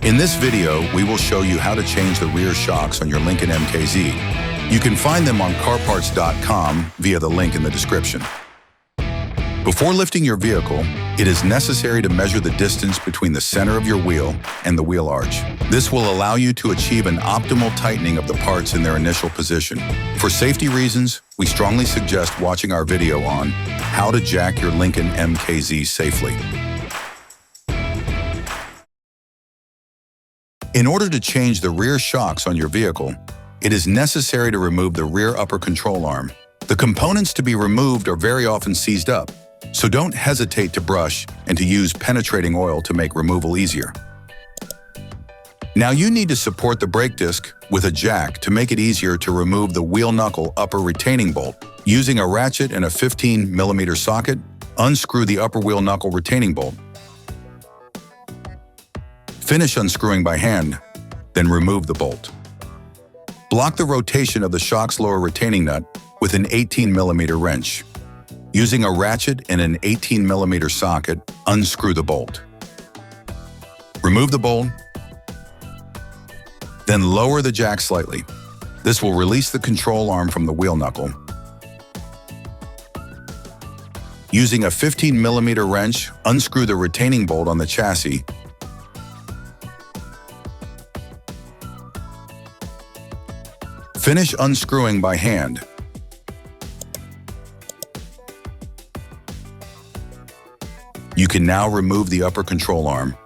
In this video, we will show you how to change the rear shocks on your Lincoln MKZ. You can find them on CarParts.com via the link in the description. Before lifting your vehicle, it is necessary to measure the distance between the center of your wheel and the wheel arch. This will allow you to achieve an optimal tightening of the parts in their initial position. For safety reasons, we strongly suggest watching our video on how to jack your Lincoln MKZ safely. In order to change the rear shocks on your vehicle, it is necessary to remove the rear upper control arm. The components to be removed are very often seized up, so don't hesitate to brush and to use penetrating oil to make removal easier. Now you need to support the brake disc with a jack to make it easier to remove the wheel knuckle upper retaining bolt. Using a ratchet and a 15mm socket, unscrew the upper wheel knuckle retaining bolt. Finish unscrewing by hand, then remove the bolt. Block the rotation of the shock's lower retaining nut with an 18mm wrench. Using a ratchet and an 18mm socket, unscrew the bolt. Remove the bolt, then lower the jack slightly. This will release the control arm from the wheel knuckle. Using a 15mm wrench, unscrew the retaining bolt on the chassis. Finish unscrewing by hand. You can now remove the upper control arm.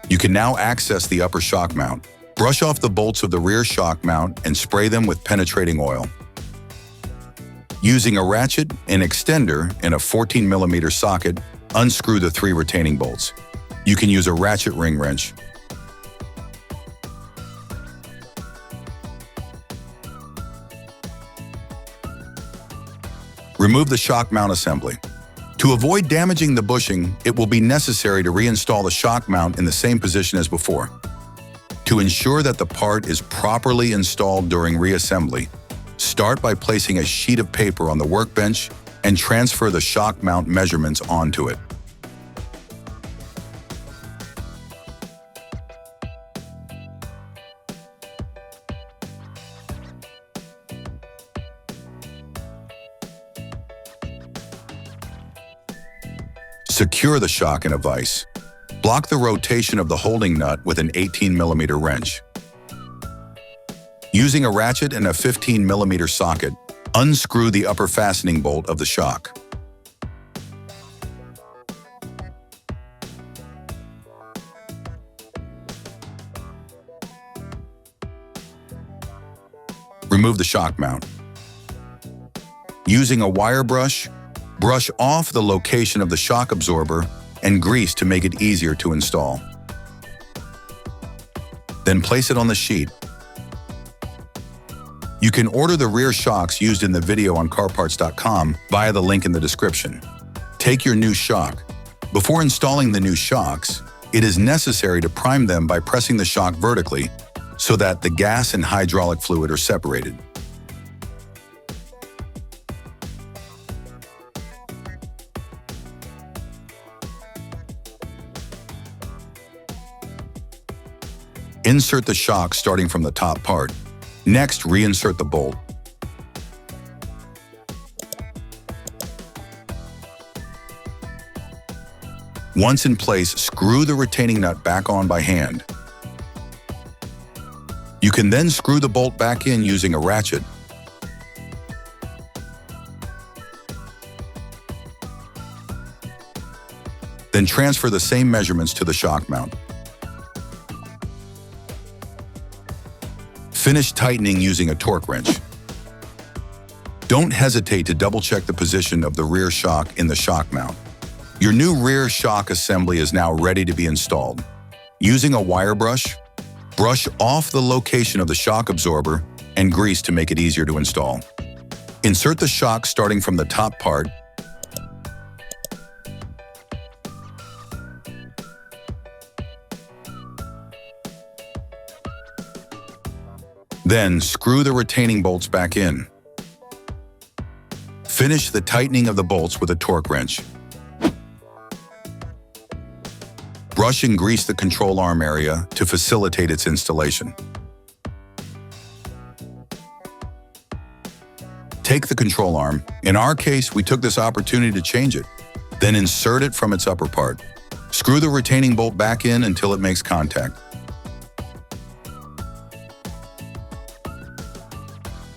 You can now access the upper shock mount. Brush off the bolts of the rear shock mount and spray them with penetrating oil. Using a ratchet, an extender, and a 14mm socket, unscrew the 3 retaining bolts. You can use a ratchet ring wrench. Remove the shock mount assembly. To avoid damaging the bushing, it will be necessary to reinstall the shock mount in the same position as before. To ensure that the part is properly installed during reassembly, start by placing a sheet of paper on the workbench and transfer the shock mount measurements onto it. Secure the shock in a vise. Block the rotation of the holding nut with an 18mm wrench. Using a ratchet and a 15mm socket, unscrew the upper fastening bolt of the shock. Remove the shock mount. Using a wire brush, brush off the location of the shock absorber and grease to make it easier to install. Then place it on the sheet. You can order the rear shocks used in the video on CarParts.com via the link in the description. Take your new shock. Before installing the new shocks, it is necessary to prime them by pressing the shock vertically so that the gas and hydraulic fluid are separated. Insert the shock starting from the top part. Next, reinsert the bolt. Once in place, screw the retaining nut back on by hand. You can then screw the bolt back in using a ratchet. Then transfer the same measurements to the shock mount. Finish tightening using a torque wrench. Don't hesitate to double-check the position of the rear shock in the shock mount. Your new rear shock assembly is now ready to be installed. Using a wire brush, brush off the location of the shock absorber and grease to make it easier to install. Insert the shock starting from the top part. Then screw the retaining bolts back in. Finish the tightening of the bolts with a torque wrench. brush and grease the control arm area to facilitate its installation. Take the control arm. In our case, we took this opportunity to change it. Then insert it from its upper part. Screw the retaining bolt back in until it makes contact.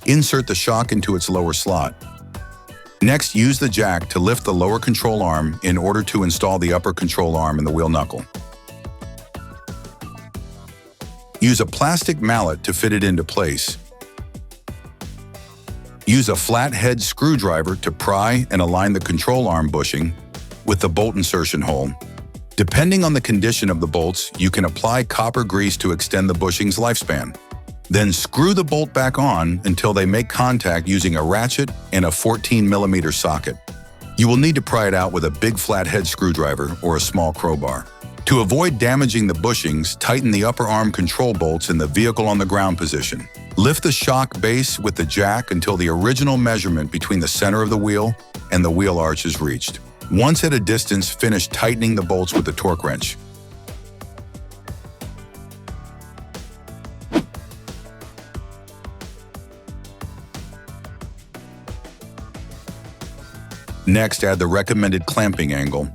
Insert the shock into its lower slot. Next, use the jack to lift the lower control arm in order to install the upper control arm in the wheel knuckle. Use a plastic mallet to fit it into place. Use a flathead screwdriver to pry and align the control arm bushing with the bolt insertion hole. Depending on the condition of the bolts, you can apply copper grease to extend the bushing's lifespan. Then screw the bolt back on until they make contact using a ratchet and a 14mm socket. You will need to pry it out with a big flathead screwdriver or a small crowbar. To avoid damaging the bushings, tighten the upper arm control bolts in the vehicle on the ground position. Lift the shock base with the jack until the original measurement between the center of the wheel and the wheel arch is reached. Once at a distance, finish tightening the bolts with the torque wrench. Next, add the recommended clamping angle.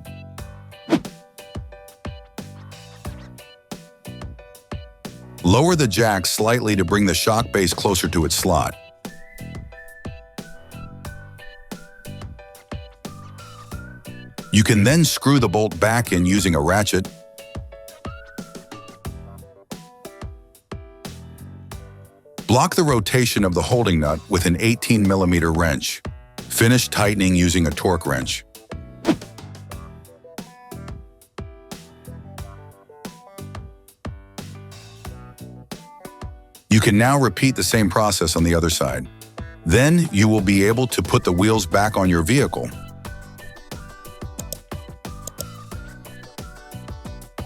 Lower the jack slightly to bring the shock base closer to its slot. You can then screw the bolt back in using a ratchet. Block the rotation of the holding nut with an 18mm wrench. Finish tightening using a torque wrench. You can now repeat the same process on the other side. Then you will be able to put the wheels back on your vehicle.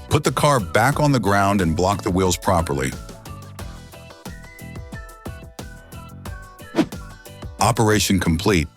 Put the car back on the ground and block the wheels properly. Operation complete.